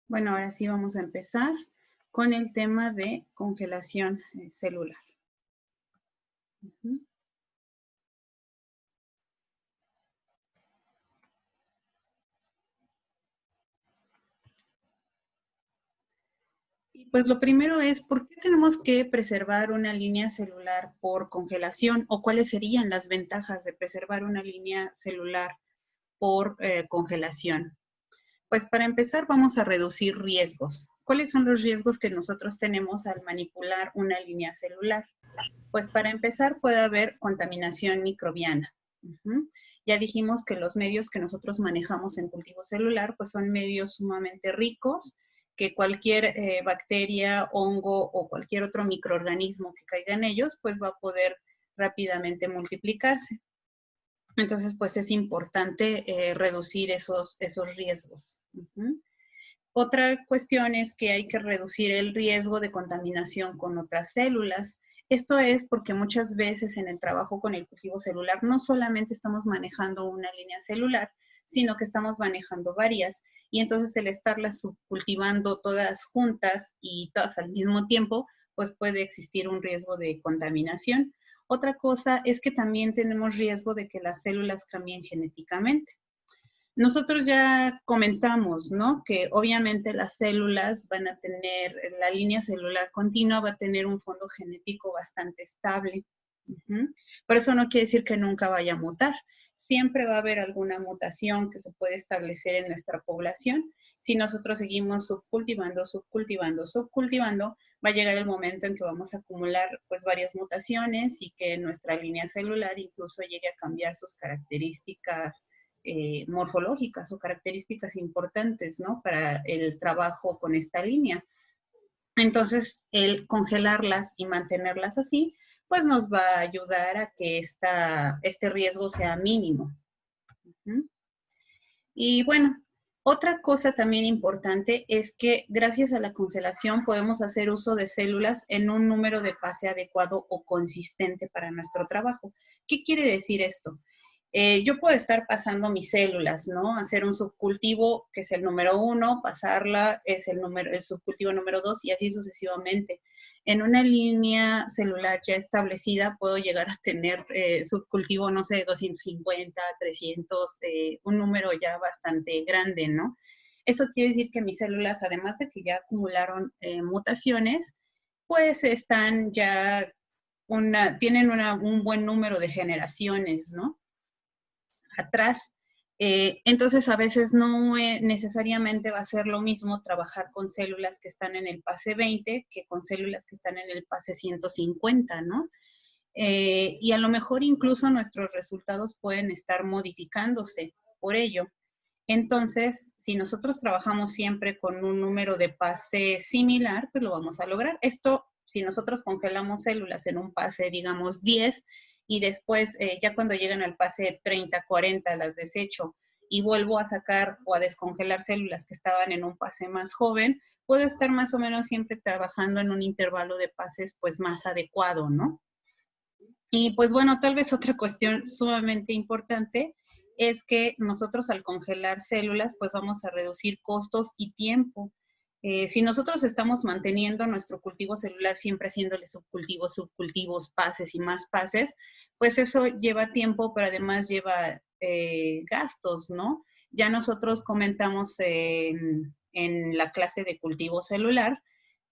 Bueno, ahora sí vamos a empezar con el tema de congelación celular. Y pues lo primero es, ¿por qué tenemos que preservar una línea celular por congelación? ¿O cuáles serían las ventajas de preservar una línea celular por congelación? Pues para empezar vamos a reducir riesgos. ¿Cuáles son los riesgos que nosotros tenemos al manipular una línea celular? Pues para empezar puede haber contaminación microbiana. Ya dijimos que los medios que nosotros manejamos en cultivo celular pues son medios sumamente ricos, que cualquier bacteria, hongo o cualquier otro microorganismo que caiga en ellos pues va a poder rápidamente multiplicarse. Entonces pues es importante reducir esos riesgos. Otra cuestión es que hay que reducir el riesgo de contaminación con otras células. Esto es porque muchas veces en el trabajo con el cultivo celular no solamente estamos manejando una línea celular, sino que estamos manejando varias. Y entonces el estarlas subcultivando todas juntas y todas al mismo tiempo, pues puede existir un riesgo de contaminación. Otra cosa es que también tenemos riesgo de que las células cambien genéticamente. Nosotros ya comentamos, ¿no? Que obviamente las células van a tener, la línea celular continua va a tener un fondo genético bastante estable. Pero eso no quiere decir que nunca vaya a mutar. Siempre va a haber alguna mutación que se puede establecer en nuestra población. Si nosotros seguimos subcultivando, subcultivando, subcultivando, va a llegar el momento en que vamos a acumular pues varias mutaciones y que nuestra línea celular incluso llegue a cambiar sus características morfológicas o características importantes, ¿no? Para el trabajo con esta línea. Entonces, el congelarlas y mantenerlas así, pues nos va a ayudar a que este riesgo sea mínimo. Y bueno, otra cosa también importante es que gracias a la congelación podemos hacer uso de células en un número de pase adecuado o consistente para nuestro trabajo. ¿Qué quiere decir esto? Yo puedo estar pasando mis células, ¿no? Hacer un subcultivo que es el número 1, pasarla es el subcultivo número 2 y así sucesivamente. En una línea celular ya establecida puedo llegar a tener subcultivo, no sé, 250, 300, un número ya bastante grande, ¿no? Eso quiere decir que mis células, además de que ya acumularon mutaciones, pues están ya, tienen un buen número de generaciones, ¿no? Atrás. Entonces, a veces no necesariamente va a ser lo mismo trabajar con células que están en el pase 20 que con células que están en el pase 150, ¿no? Y a lo mejor incluso nuestros resultados pueden estar modificándose por ello. Entonces, si nosotros trabajamos siempre con un número de pase similar, pues lo vamos a lograr. Esto, si nosotros congelamos células en un pase, digamos, 10, y después, ya cuando llegan al pase 30, 40, las desecho y vuelvo a sacar o a descongelar células que estaban en un pase más joven, puedo estar más o menos siempre trabajando en un intervalo de pases pues más adecuado, ¿no? Y pues bueno, tal vez otra cuestión sumamente importante es que nosotros al congelar células, pues vamos a reducir costos y tiempo. Si nosotros estamos manteniendo nuestro cultivo celular siempre haciéndole subcultivos, subcultivos, pases y más pases, pues eso lleva tiempo, pero además lleva gastos, ¿no? Ya nosotros comentamos en la clase de cultivo celular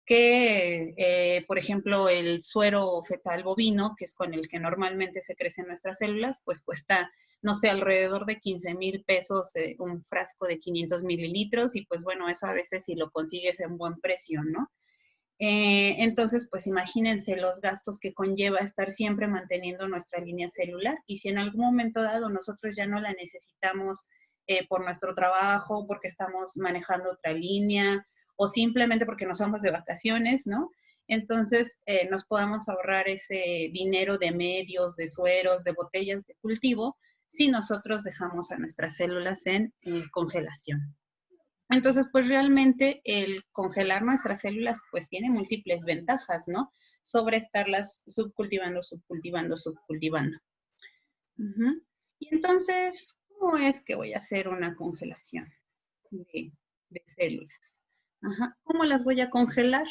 que, por ejemplo, el suero fetal bovino, que es con el que normalmente se crecen nuestras células, pues cuesta, no sé, alrededor de 15,000 pesos un frasco de 500 mililitros y pues bueno, eso a veces si lo consigues en buen precio, ¿no? Entonces, pues imagínense los gastos que conlleva estar siempre manteniendo nuestra línea celular y si en algún momento dado nosotros ya no la necesitamos por nuestro trabajo, porque estamos manejando otra línea o simplemente porque nos vamos de vacaciones, ¿no? Entonces, nos podemos ahorrar ese dinero de medios, de sueros, de botellas de cultivo si nosotros dejamos a nuestras células en congelación. Entonces, pues realmente el congelar nuestras células pues tiene múltiples ventajas, ¿no? Sobre estarlas subcultivando, subcultivando, subcultivando. Y entonces, ¿cómo es que voy a hacer una congelación de células? Ajá. ¿Cómo las voy a congelar?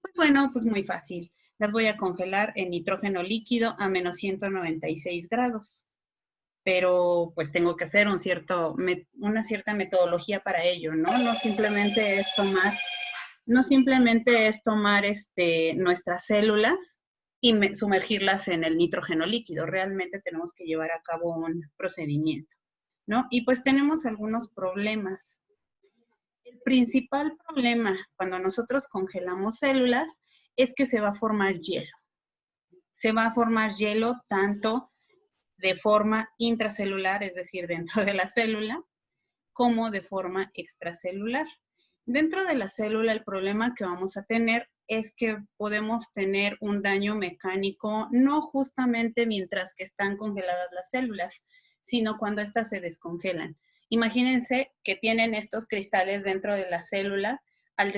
Pues bueno, pues muy fácil. Las voy a congelar en nitrógeno líquido a menos 196 grados. Pero pues tengo que hacer una cierta metodología para ello, ¿no? No simplemente es tomar nuestras células y sumergirlas en el nitrógeno líquido. Realmente tenemos que llevar a cabo un procedimiento, ¿no? Y pues tenemos algunos problemas. El principal problema cuando nosotros congelamos células es que se va a formar hielo. Se va a formar hielo tanto de forma intracelular, es decir, dentro de la célula, como de forma extracelular. Dentro de la célula, el problema que vamos a tener es que podemos tener un daño mecánico, no justamente mientras que están congeladas las células, sino cuando éstas se descongelan. Imagínense que tienen estos cristales dentro de la célula, al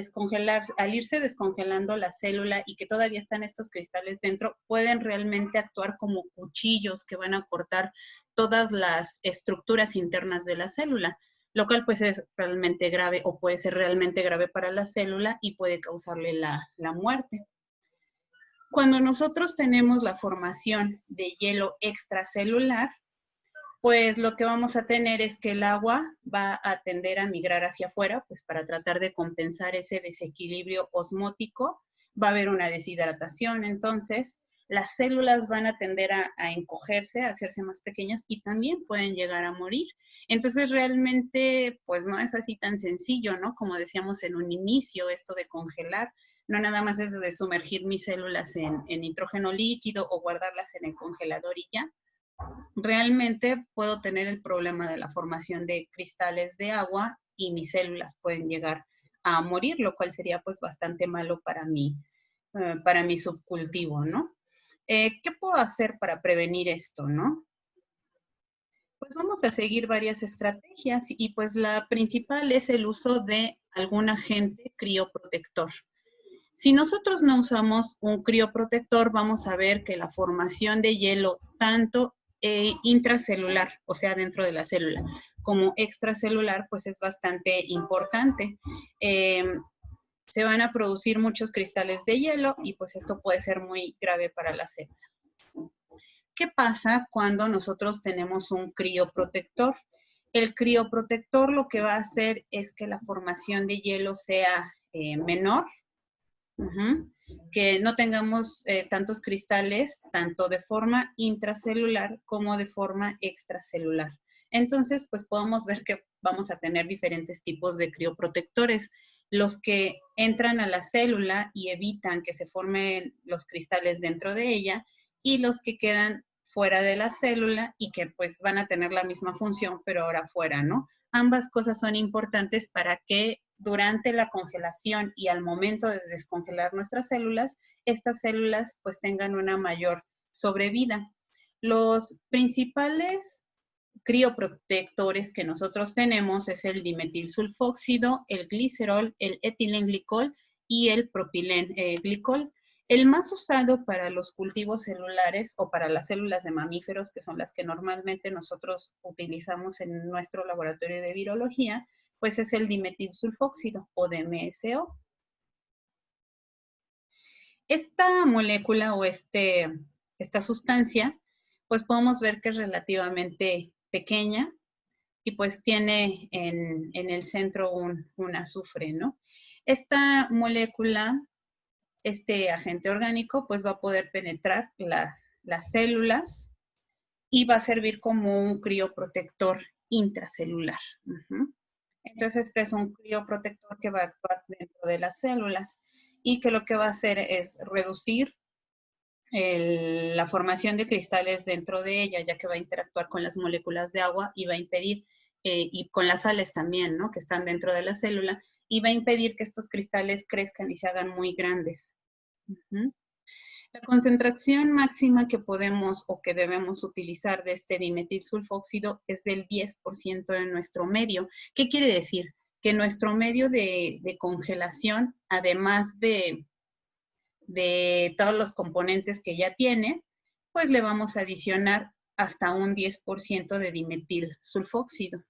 irse descongelando la célula y que todavía están estos cristales dentro, pueden realmente actuar como cuchillos que van a cortar todas las estructuras internas de la célula, lo cual pues es realmente grave o puede ser realmente grave para la célula y puede causarle la muerte. Cuando nosotros tenemos la formación de hielo extracelular, pues lo que vamos a tener es que el agua va a tender a migrar hacia afuera, pues para tratar de compensar ese desequilibrio osmótico. Va a haber una deshidratación, entonces las células van a tender a encogerse, a hacerse más pequeñas y también pueden llegar a morir. Entonces realmente pues no es así tan sencillo, ¿no? Como decíamos en un inicio, esto de congelar, no nada más es de sumergir mis células en nitrógeno líquido o guardarlas en el congelador y ya. Realmente puedo tener el problema de la formación de cristales de agua y mis células pueden llegar a morir, lo cual sería pues bastante malo para mi subcultivo, ¿no? ¿Qué puedo hacer para prevenir esto, no? Pues vamos a seguir varias estrategias y pues la principal es el uso de algún agente crioprotector. Si nosotros no usamos un crioprotector, vamos a ver que la formación de hielo, tanto intracelular, o sea, dentro de la célula, como extracelular, pues es bastante importante. Se van a producir muchos cristales de hielo y pues esto puede ser muy grave para la célula. ¿Qué pasa cuando nosotros tenemos un crioprotector? El crioprotector lo que va a hacer es que la formación de hielo sea menor, que no tengamos tantos cristales, tanto de forma intracelular como de forma extracelular. Entonces, pues podemos ver que vamos a tener diferentes tipos de crioprotectores. Los que entran a la célula y evitan que se formen los cristales dentro de ella, y los que quedan fuera de la célula y que pues van a tener la misma función, pero ahora fuera, ¿no? Ambas cosas son importantes para que durante la congelación y al momento de descongelar nuestras células, estas células pues tengan una mayor sobrevida. Los principales crioprotectores que nosotros tenemos es el dimetilsulfóxido, el glicerol, el etilenglicol y el propilenglicol. El más usado para los cultivos celulares o para las células de mamíferos, que son las que normalmente nosotros utilizamos en nuestro laboratorio de virología, pues es el dimetilsulfóxido o DMSO. Esta molécula o esta sustancia, pues podemos ver que es relativamente pequeña y pues tiene en el centro un azufre, ¿no? Esta molécula, este agente orgánico, pues va a poder penetrar las células y va a servir como un crioprotector intracelular. Entonces, este es un crioprotector que va a actuar dentro de las células y que lo que va a hacer es reducir la formación de cristales dentro de ella, ya que va a interactuar con las moléculas de agua y va a impedir, y con las sales también, ¿no? Que están dentro de la célula, y va a impedir que estos cristales crezcan y se hagan muy grandes. La concentración máxima que podemos o que debemos utilizar de este dimetilsulfóxido es del 10% de nuestro medio. ¿Qué quiere decir? Que nuestro medio de congelación, además de todos los componentes que ya tiene, pues le vamos a adicionar hasta un 10% de dimetilsulfóxido.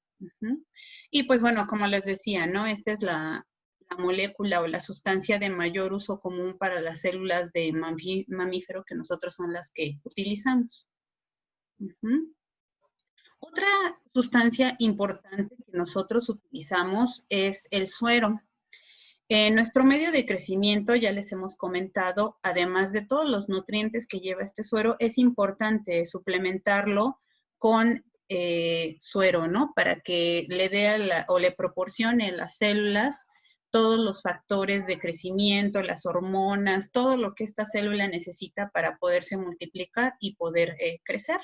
Y pues bueno, como les decía, ¿no? Esta es la la molécula o la sustancia de mayor uso común para las células de mamífero, que nosotros son las que utilizamos. Otra sustancia importante que nosotros utilizamos es el suero. En nuestro medio de crecimiento, ya les hemos comentado, además de todos los nutrientes que lleva este suero, es importante suplementarlo con suero, ¿no? Para que le dé o le proporcione a las células todos los factores de crecimiento, las hormonas, todo lo que esta célula necesita para poderse multiplicar y poder crecer.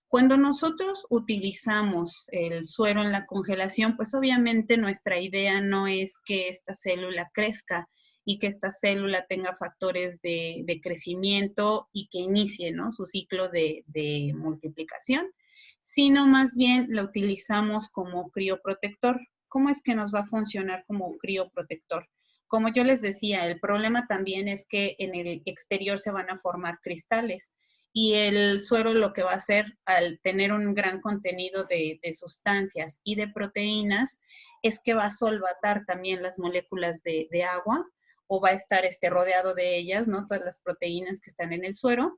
Cuando nosotros utilizamos el suero en la congelación, pues obviamente nuestra idea no es que esta célula crezca y que esta célula tenga factores de crecimiento y que inicie, ¿no?, su ciclo de multiplicación, sino más bien la utilizamos como crioprotector. ¿Cómo es que nos va a funcionar como crioprotector? Como yo les decía, el problema también es que en el exterior se van a formar cristales. Y el suero lo que va a hacer al tener un gran contenido de sustancias y de proteínas es que va a solvatar también las moléculas de agua, o va a estar rodeado de ellas, ¿no?, todas las proteínas que están en el suero,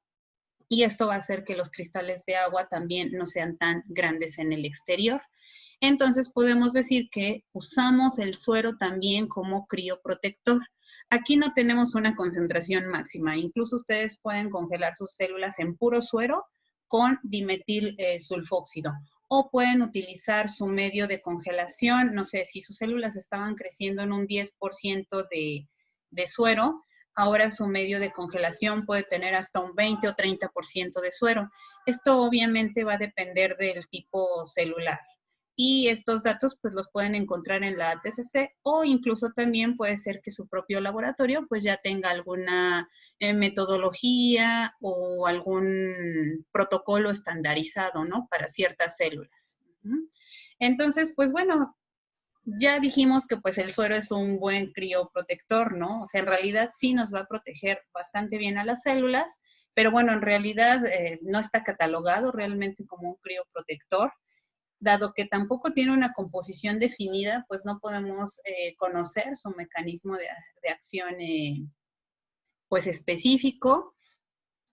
y esto va a hacer que los cristales de agua también no sean tan grandes en el exterior. Entonces podemos decir que usamos el suero también como crioprotector. Aquí no tenemos una concentración máxima, incluso ustedes pueden congelar sus células en puro suero con dimetil sulfóxido, o pueden utilizar su medio de congelación, no sé, si sus células estaban creciendo en un 10% de suero, ahora su medio de congelación puede tener hasta un 20 o 30% de suero. Esto obviamente va a depender del tipo celular. Y estos datos pues los pueden encontrar en la ATCC, o incluso también puede ser que su propio laboratorio pues ya tenga alguna metodología o algún protocolo estandarizado, ¿no?, para ciertas células. Entonces, pues bueno, ya dijimos que pues el suero es un buen crioprotector, ¿no? O sea, en realidad sí nos va a proteger bastante bien a las células, pero bueno, en realidad no está catalogado realmente como un crioprotector. Dado que tampoco tiene una composición definida, pues no podemos conocer su mecanismo de acción pues específico.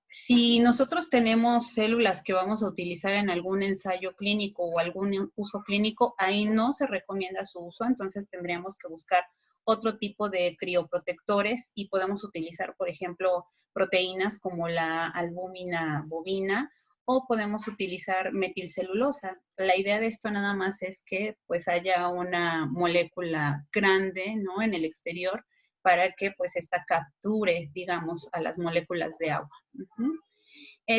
Si nosotros tenemos células que vamos a utilizar en algún ensayo clínico o algún uso clínico, ahí no se recomienda su uso, entonces tendríamos que buscar otro tipo de crioprotectores y podemos utilizar, por ejemplo, proteínas como la albúmina bovina, o podemos utilizar metilcelulosa. La idea de esto nada más es que pues haya una molécula grande, ¿no?, en el exterior, para que pues esta capture, digamos, a las moléculas de agua.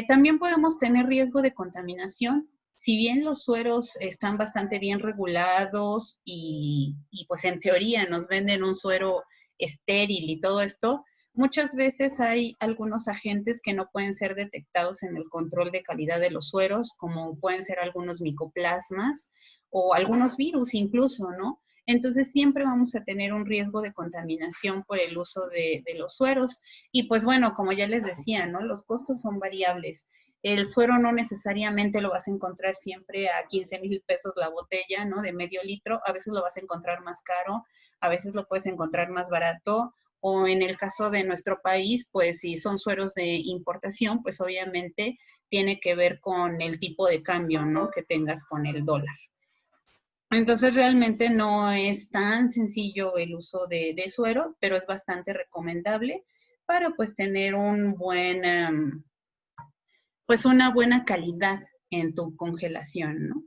También podemos tener riesgo de contaminación. Si bien los sueros están bastante bien regulados y pues en teoría nos venden un suero estéril y todo esto, muchas veces hay algunos agentes que no pueden ser detectados en el control de calidad de los sueros, como pueden ser algunos micoplasmas o algunos virus incluso, ¿no? Entonces siempre vamos a tener un riesgo de contaminación por el uso de los sueros. Y pues bueno, como ya les decía, ¿no?, los costos son variables. El suero no necesariamente lo vas a encontrar siempre a 15,000 pesos la botella, ¿no?, de medio litro. A veces lo vas a encontrar más caro, a veces lo puedes encontrar más barato, o en el caso de nuestro país, pues si son sueros de importación, pues obviamente tiene que ver con el tipo de cambio, ¿no?, que tengas con el dólar. Entonces realmente no es tan sencillo el uso de suero, pero es bastante recomendable para pues tener un buen, pues una buena calidad en tu congelación, ¿no?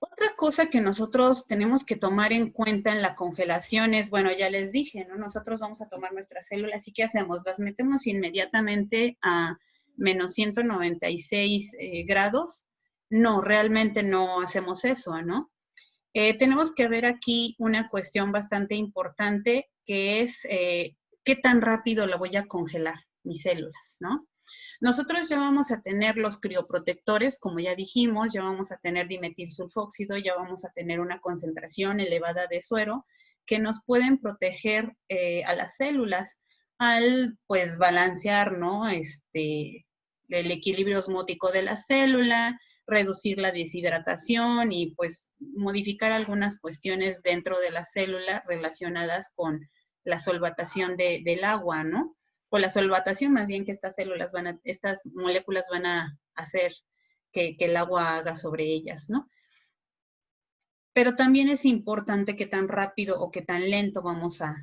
Otra cosa que nosotros tenemos que tomar en cuenta en la congelación es, bueno, ya les dije, ¿no?, nosotros vamos a tomar nuestras células y ¿qué hacemos? Las metemos inmediatamente a menos 196 grados. No, realmente no hacemos eso, ¿no? Tenemos que ver aquí una cuestión bastante importante, que es qué tan rápido la voy a congelar, mis células, ¿no? Nosotros ya vamos a tener los crioprotectores, como ya dijimos, ya vamos a tener dimetilsulfóxido, ya vamos a tener una concentración elevada de suero que nos pueden proteger a las células al, pues, balancear, ¿no?, el equilibrio osmótico de la célula, reducir la deshidratación y pues modificar algunas cuestiones dentro de la célula relacionadas con la solvatación del agua, ¿no? O la solvatación más bien que estas moléculas van a hacer que el agua haga sobre ellas, ¿no? Pero también es importante qué tan rápido o qué tan lento vamos a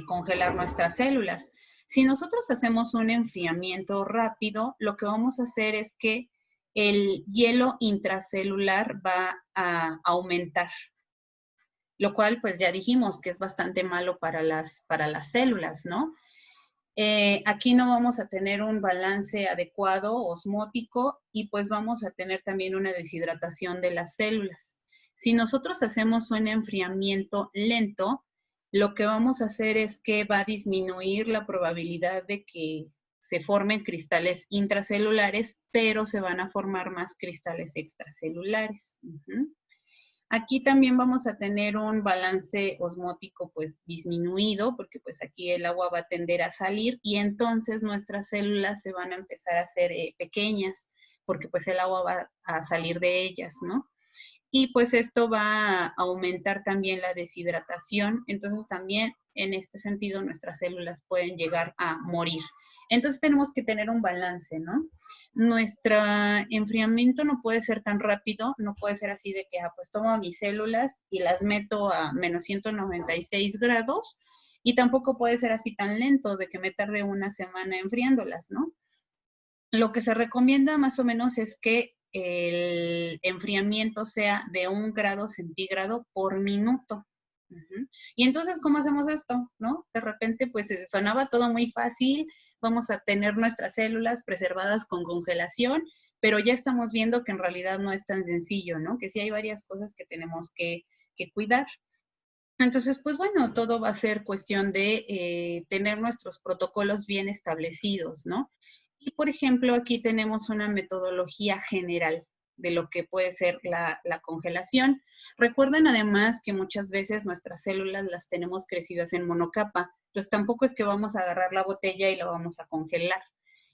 congelar nuestras células. Si nosotros hacemos un enfriamiento rápido, lo que vamos a hacer es que el hielo intracelular va a aumentar, lo cual pues ya dijimos que es bastante malo para las células, ¿no? Aquí no vamos a tener un balance adecuado osmótico y pues vamos a tener también una deshidratación de las células. Si nosotros hacemos un enfriamiento lento, lo que vamos a hacer es que va a disminuir la probabilidad de que se formen cristales intracelulares, pero se van a formar más cristales extracelulares. Aquí también vamos a tener un balance osmótico pues disminuido, porque pues aquí el agua va a tender a salir y entonces nuestras células se van a empezar a hacer pequeñas, porque pues el agua va a salir de ellas, ¿no? Y pues esto va a aumentar también la deshidratación, entonces también en este sentido nuestras células pueden llegar a morir. Entonces tenemos que tener un balance, ¿no? Nuestro enfriamiento no puede ser tan rápido, no puede ser así de que, pues tomo mis células y las meto a menos 196 grados, y tampoco puede ser así tan lento de que me tarde una semana enfriándolas, ¿no? Lo que se recomienda más o menos es que el enfriamiento sea de 1 grado centígrado por minuto. Y entonces, ¿cómo hacemos esto? ¿No? De repente, pues sonaba todo muy fácil, vamos a tener nuestras células preservadas con congelación, pero ya estamos viendo que en realidad no es tan sencillo, ¿no? Que sí hay varias cosas que tenemos que cuidar. Entonces, pues bueno, todo va a ser cuestión de tener nuestros protocolos bien establecidos, ¿no? Y por ejemplo, aquí tenemos una metodología general de lo que puede ser la congelación. Recuerden además que muchas veces nuestras células las tenemos crecidas en monocapa, entonces tampoco es que vamos a agarrar la botella y la vamos a congelar.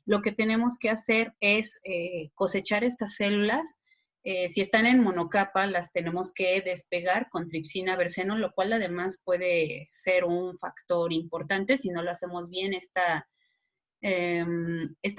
Lo que tenemos que hacer es cosechar estas células. Si están en monocapa, las tenemos que despegar con tripsina berseno, lo cual además puede ser un factor importante si no lo hacemos bien esta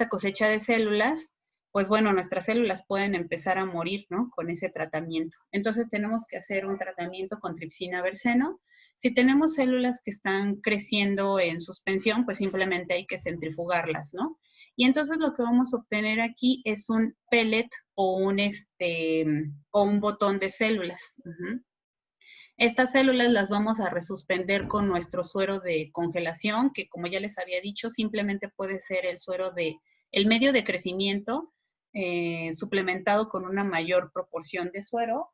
cosecha de células. Pues bueno, nuestras células pueden empezar a morir, ¿no? Con ese tratamiento. Entonces tenemos que hacer un tratamiento con tripsina berseno. Si tenemos células que están creciendo en suspensión, pues simplemente hay que centrifugarlas, ¿no? Y entonces lo que vamos a obtener aquí es un pellet o un botón de células. Estas células las vamos a resuspender con nuestro suero de congelación, que como ya les había dicho, simplemente puede ser el medio de crecimiento suplementado con una mayor proporción de suero,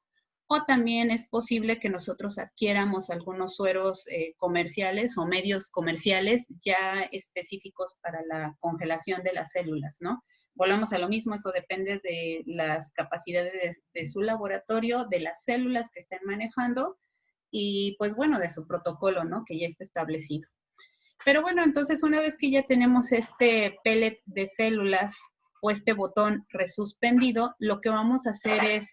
o también es posible que nosotros adquiéramos algunos sueros comerciales o medios comerciales ya específicos para la congelación de las células, ¿no? Volvemos a lo mismo, eso depende de las capacidades de su laboratorio, de las células que estén manejando y pues bueno, de su protocolo, ¿no? Que ya está establecido. Pero bueno, entonces una vez que ya tenemos este pellet de células o este botón resuspendido, lo que vamos a hacer es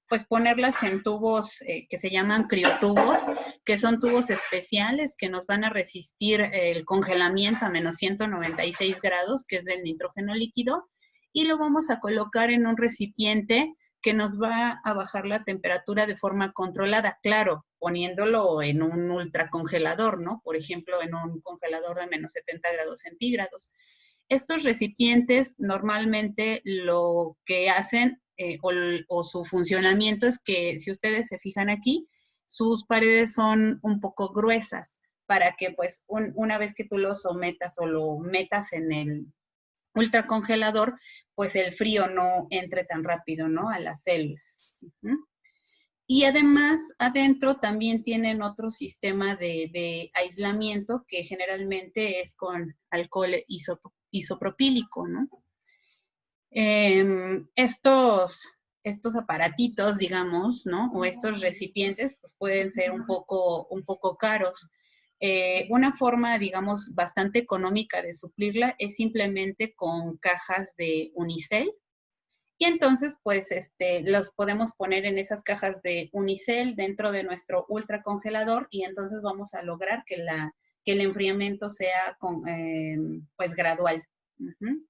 pues ponerlas en tubos que se llaman criotubos, que son tubos especiales que nos van a resistir el congelamiento a menos 196 grados, que es del nitrógeno líquido, y lo vamos a colocar en un recipiente que nos va a bajar la temperatura de forma controlada, claro, poniéndolo en un ultracongelador, ¿no? Por ejemplo, en un congelador de menos 70 grados centígrados. Estos recipientes normalmente lo que hacen o su funcionamiento es que, si ustedes se fijan aquí, sus paredes son un poco gruesas para que pues una vez que tú lo sometas o lo metas en el ultracongelador, pues el frío no entre tan rápido, ¿no? A las células. Y además, adentro también tienen otro sistema de aislamiento que generalmente es con alcohol isopropílico, ¿no? Estos aparatitos, digamos, ¿no? O estos recipientes, pues pueden ser un poco caros. Una forma, digamos, bastante económica de suplirla es simplemente con cajas de unicel Y entonces, pues, los podemos poner en esas cajas de unicel dentro de nuestro ultracongelador y entonces vamos a lograr que el enfriamiento sea pues gradual. Ujú.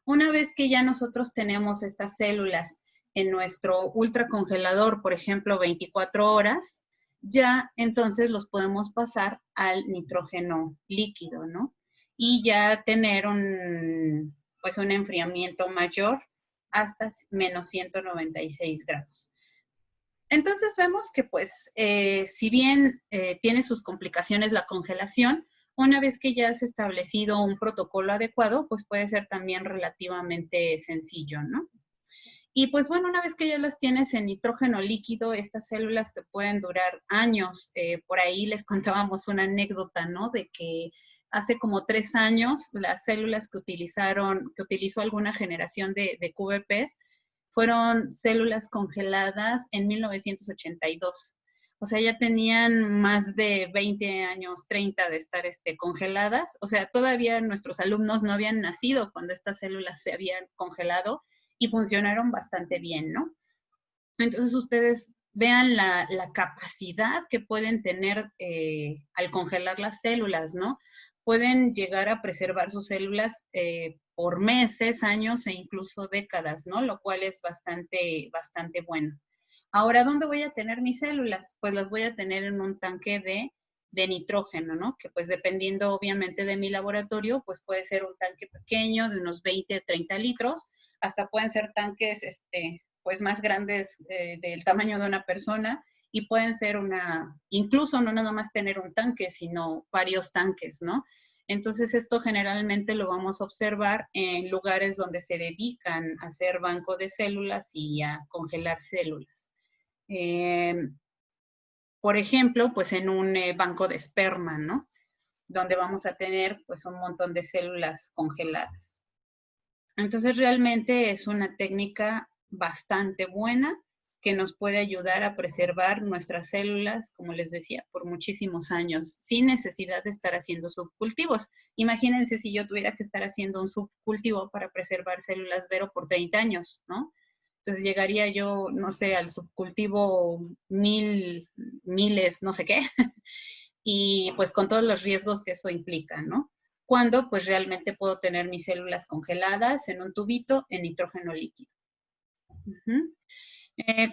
Una vez que ya nosotros tenemos estas células en nuestro ultracongelador, por ejemplo, 24 horas, ya entonces los podemos pasar al nitrógeno líquido, ¿no? Y ya tener pues un enfriamiento mayor hasta menos 196 grados. Entonces vemos que pues si bien tiene sus complicaciones la congelación, una vez que ya has establecido un protocolo adecuado, pues puede ser también relativamente sencillo, ¿no? Y pues bueno, una vez que ya las tienes en nitrógeno líquido, estas células te pueden durar años. Por ahí les contábamos una anécdota, ¿no? De que hace como 3 años las células que utilizó alguna generación de QVPs fueron células congeladas en 1982. O sea, ya tenían más de 20 años, 30 de estar congeladas. O sea, todavía nuestros alumnos no habían nacido cuando estas células se habían congelado y funcionaron bastante bien, ¿no? Entonces ustedes vean la capacidad que pueden tener al congelar las células, ¿no? Pueden llegar a preservar sus células por meses, años e incluso décadas, ¿no? Lo cual es bastante, bastante bueno. Ahora, ¿dónde voy a tener mis células? Pues las voy a tener en un tanque de nitrógeno, ¿no? Que pues dependiendo obviamente de mi laboratorio, pues puede ser un tanque pequeño de unos 20, 30 litros, hasta pueden ser tanques pues más grandes del tamaño de una persona y pueden ser incluso no nada más tener un tanque, sino varios tanques, ¿no? Entonces esto generalmente lo vamos a observar en lugares donde se dedican a hacer banco de células y a congelar células. Por ejemplo, pues en un banco de esperma, ¿no? Donde vamos a tener pues un montón de células congeladas. Entonces realmente es una técnica bastante buena que nos puede ayudar a preservar nuestras células, como les decía, por muchísimos años, sin necesidad de estar haciendo subcultivos. Imagínense si yo tuviera que estar haciendo un subcultivo para preservar células Vero por 30 años, ¿no? Entonces llegaría yo, no sé, al subcultivo miles, no sé qué, y pues con todos los riesgos que eso implica, ¿no? Cuando pues realmente puedo tener mis células congeladas en un tubito en nitrógeno líquido.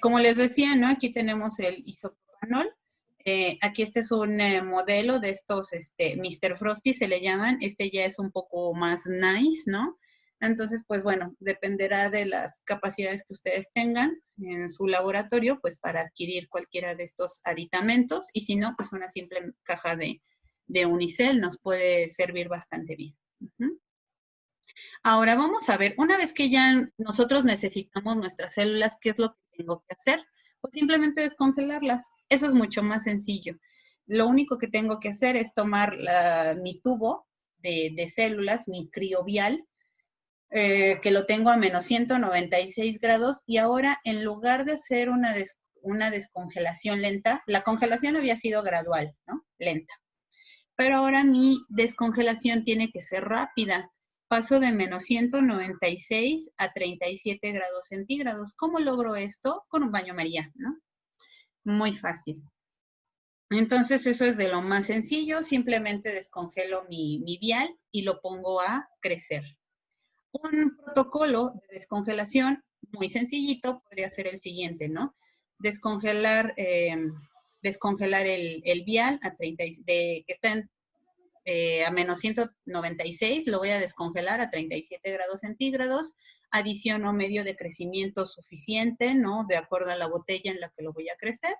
Como les decía, ¿no? Aquí tenemos el isopropanol. Aquí este es un modelo de estos, Mr. Frosty se le llaman. Este ya es un poco más nice, ¿no? Entonces, pues bueno, dependerá de las capacidades que ustedes tengan en su laboratorio, pues para adquirir cualquiera de estos aditamentos. Y si no, pues una simple caja de unicel nos puede servir bastante bien. Ahora vamos a ver, una vez que ya nosotros necesitamos nuestras células, ¿qué es lo que tengo que hacer? Pues simplemente descongelarlas. Eso es mucho más sencillo. Lo único que tengo que hacer es tomar mi tubo de células, mi criovial, que lo tengo a menos 196 grados y ahora en lugar de hacer una descongelación lenta, la congelación había sido gradual, ¿no? Lenta. Pero ahora mi descongelación tiene que ser rápida. Paso de menos 196 a 37 grados centígrados. ¿Cómo logro esto? Con un baño María, ¿no? Muy fácil. Entonces eso es de lo más sencillo. Simplemente descongelo mi vial y lo pongo a crecer. Un protocolo de descongelación muy sencillito podría ser el siguiente, ¿no? Descongelar el vial que está a menos 196, lo voy a descongelar a 37 grados centígrados, adiciono medio de crecimiento suficiente, ¿no? De acuerdo a la botella en la que lo voy a crecer.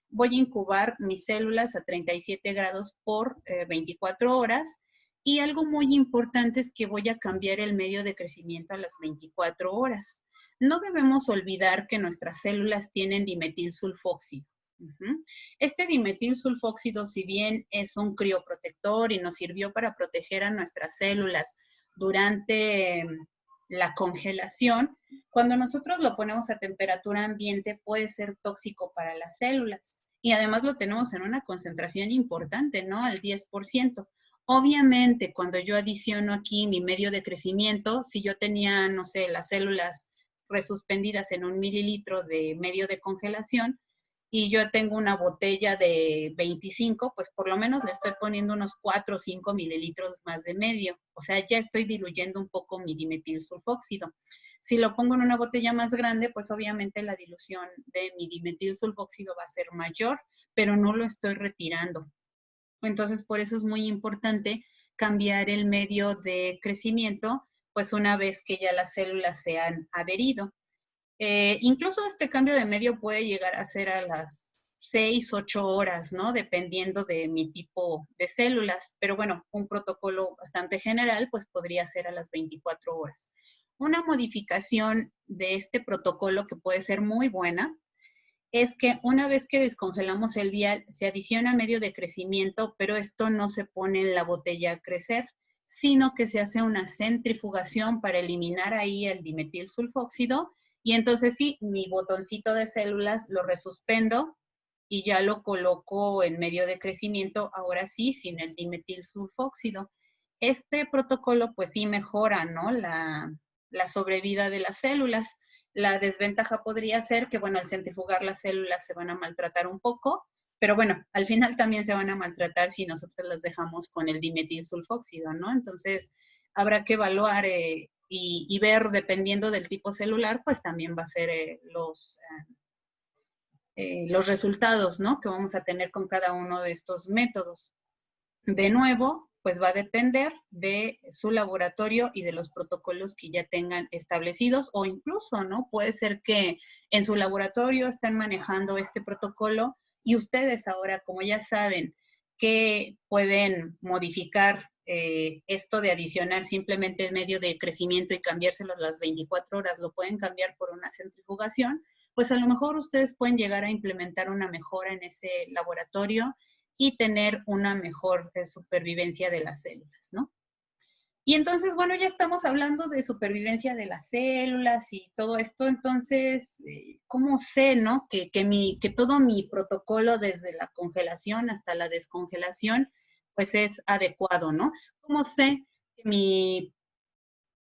Voy a incubar mis células a 37 grados por 24 horas. Y algo muy importante es que voy a cambiar el medio de crecimiento a las 24 horas. No debemos olvidar que nuestras células tienen dimetilsulfóxido. Este dimetilsulfóxido, si bien es un crioprotector y nos sirvió para proteger a nuestras células durante la congelación, cuando nosotros lo ponemos a temperatura ambiente puede ser tóxico para las células. Y además lo tenemos en una concentración importante, ¿no? Al 10%. Obviamente, cuando yo adiciono aquí mi medio de crecimiento, si yo tenía, no sé, las células resuspendidas en 1 mililitro de medio de congelación, y yo tengo una botella de 25, pues por lo menos le estoy poniendo unos 4 o 5 mililitros más de medio. O sea, ya estoy diluyendo un poco mi dimetilsulfóxido. Si lo pongo en una botella más grande, pues obviamente la dilución de mi dimetilsulfóxido va a ser mayor, pero no lo estoy retirando. Entonces, por eso es muy importante cambiar el medio de crecimiento, pues una vez que ya las células se han adherido. Incluso este cambio de medio puede llegar a ser a las 6, 8 horas, ¿no? Dependiendo de mi tipo de células. Pero bueno, un protocolo bastante general, pues podría ser a las 24 horas. Una modificación de este protocolo que puede ser muy buena es que una vez que descongelamos el vial, se adiciona medio de crecimiento, pero esto no se pone en la botella a crecer, sino que se hace una centrifugación para eliminar ahí el dimetilsulfóxido, y entonces sí, mi botoncito de células lo resuspendo y ya lo coloco en medio de crecimiento, ahora sí, sin el dimetilsulfóxido. Este protocolo pues sí mejora, ¿no? La sobrevida de las células. La desventaja podría ser que, bueno, al centrifugar las células se van a maltratar un poco, pero bueno, al final también se van a maltratar si nosotros las dejamos con el dimetilsulfóxido, ¿no? Entonces, habrá que evaluar y ver, dependiendo del tipo celular, pues también va a ser los resultados, ¿no? Que vamos a tener con cada uno de estos métodos. De nuevo, pues va a depender de su laboratorio y de los protocolos que ya tengan establecidos, o incluso, ¿no? Puede ser que en su laboratorio estén manejando este protocolo y ustedes ahora, como ya saben, que pueden modificar esto de adicionar simplemente el medio de crecimiento y cambiárselo a las 24 horas, lo pueden cambiar por una centrifugación, pues a lo mejor ustedes pueden llegar a implementar una mejora en ese laboratorio y tener una mejor supervivencia de las células, ¿no? Y entonces, bueno, ya estamos hablando de supervivencia de las células y todo esto, entonces, ¿cómo sé, no? Que todo mi protocolo desde la congelación hasta la descongelación, pues es adecuado, ¿no? ¿Cómo sé que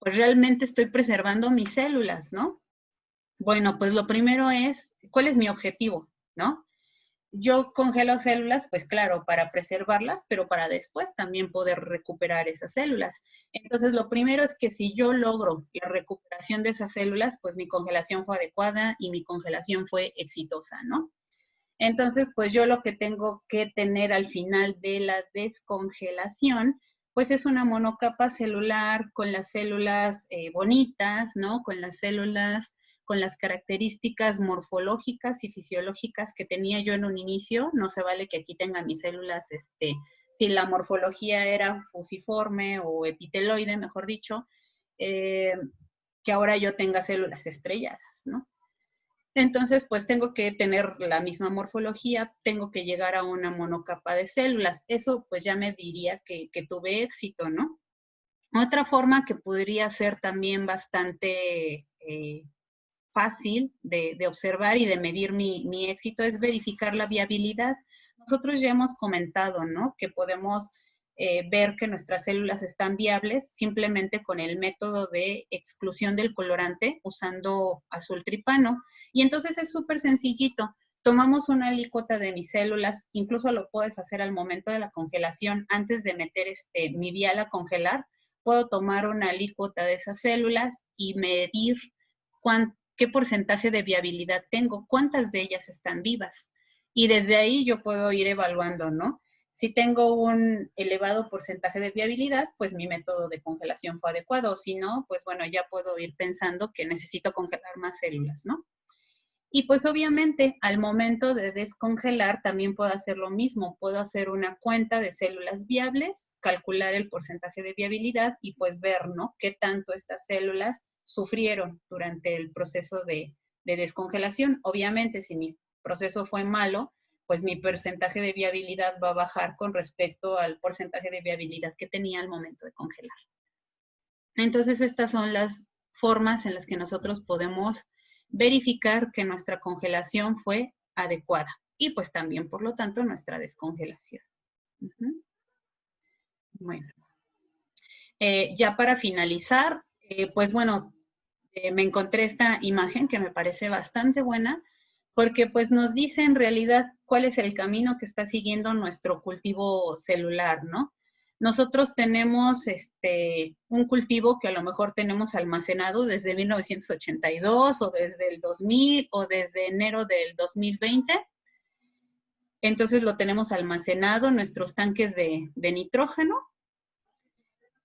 pues realmente estoy preservando mis células, ¿no? Bueno, pues lo primero es, ¿cuál es mi objetivo, no? Yo congelo células, pues claro, para preservarlas, pero para después también poder recuperar esas células. Entonces, lo primero es que si yo logro la recuperación de esas células, pues mi congelación fue adecuada y mi congelación fue exitosa, ¿no? Entonces, pues yo lo que tengo que tener al final de la descongelación, pues es una monocapa celular con las células bonitas, ¿no? Con las células, con las características morfológicas y fisiológicas que tenía yo en un inicio. No se vale que aquí tenga mis células, si la morfología era fusiforme o epiteloide, mejor dicho, que ahora yo tenga células estrelladas, ¿no? Entonces, pues tengo que tener la misma morfología, tengo que llegar a una monocapa de células. Eso pues ya me diría que tuve éxito, ¿no? Otra forma que podría ser también bastante fácil de observar y de medir mi éxito es verificar la viabilidad. Nosotros ya hemos comentado, ¿no? Que podemos ver que nuestras células están viables simplemente con el método de exclusión del colorante usando azul tripano. Y entonces es súper sencillito. Tomamos una alícuota de mis células, incluso lo puedes hacer al momento de la congelación, antes de meter mi vial a congelar, puedo tomar una alícuota de esas células y medir qué porcentaje de viabilidad tengo, cuántas de ellas están vivas. Y desde ahí yo puedo ir evaluando, ¿no? Si tengo un elevado porcentaje de viabilidad, pues mi método de congelación fue adecuado. Si no, pues bueno, ya puedo ir pensando que necesito congelar más células, ¿no? Y pues obviamente al momento de descongelar también puedo hacer lo mismo. Puedo hacer una cuenta de células viables, calcular el porcentaje de viabilidad y pues ver, ¿no? Qué tanto estas células sufrieron durante el proceso de descongelación. Obviamente, si mi proceso fue malo, pues mi porcentaje de viabilidad va a bajar con respecto al porcentaje de viabilidad que tenía al momento de congelar. Entonces, estas son las formas en las que nosotros podemos verificar que nuestra congelación fue adecuada y pues también, por lo tanto, nuestra descongelación. Bueno, ya para finalizar, pues bueno, me encontré esta imagen que me parece bastante buena, porque pues nos dice en realidad cuál es el camino que está siguiendo nuestro cultivo celular, ¿no? Nosotros tenemos un cultivo que a lo mejor tenemos almacenado desde 1982 o desde el 2000 o desde enero del 2020. Entonces lo tenemos almacenado en nuestros tanques de nitrógeno,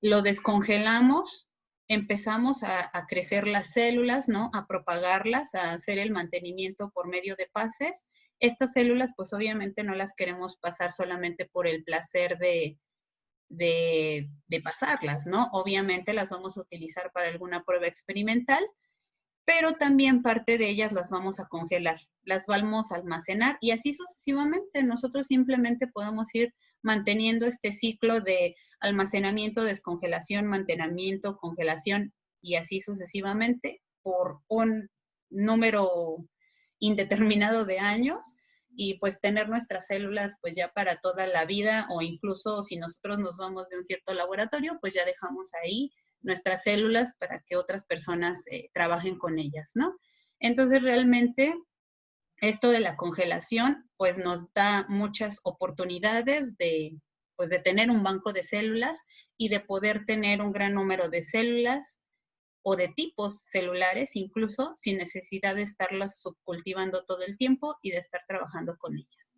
lo descongelamos, empezamos a crecer las células, ¿no? A propagarlas, a hacer el mantenimiento por medio de pases. Estas células, pues obviamente no las queremos pasar solamente por el placer de pasarlas, ¿no? Obviamente las vamos a utilizar para alguna prueba experimental, pero también parte de ellas las vamos a congelar, las vamos a almacenar y así sucesivamente. Nosotros simplemente podemos ir manteniendo este ciclo de almacenamiento, descongelación, mantenimiento, congelación y así sucesivamente por un número indeterminado de años y pues tener nuestras células pues ya para toda la vida o incluso si nosotros nos vamos de un cierto laboratorio, pues ya dejamos ahí nuestras células para que otras personas trabajen con ellas, ¿no? Entonces realmente esto de la congelación pues nos da muchas oportunidades pues, de tener un banco de células y de poder tener un gran número de células o de tipos celulares incluso sin necesidad de estarlas subcultivando todo el tiempo y de estar trabajando con ellas.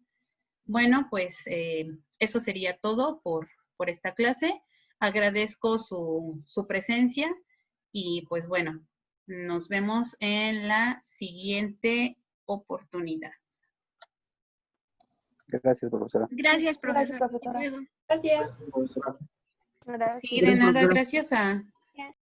Bueno, pues eso sería todo por esta clase. Agradezco su presencia y pues bueno, nos vemos en la siguiente oportunidad. Gracias, profesora. Gracias, profesor. Gracias, profesora. Hasta luego. Gracias, profesora. Gracias. Sí, de nada, gracias a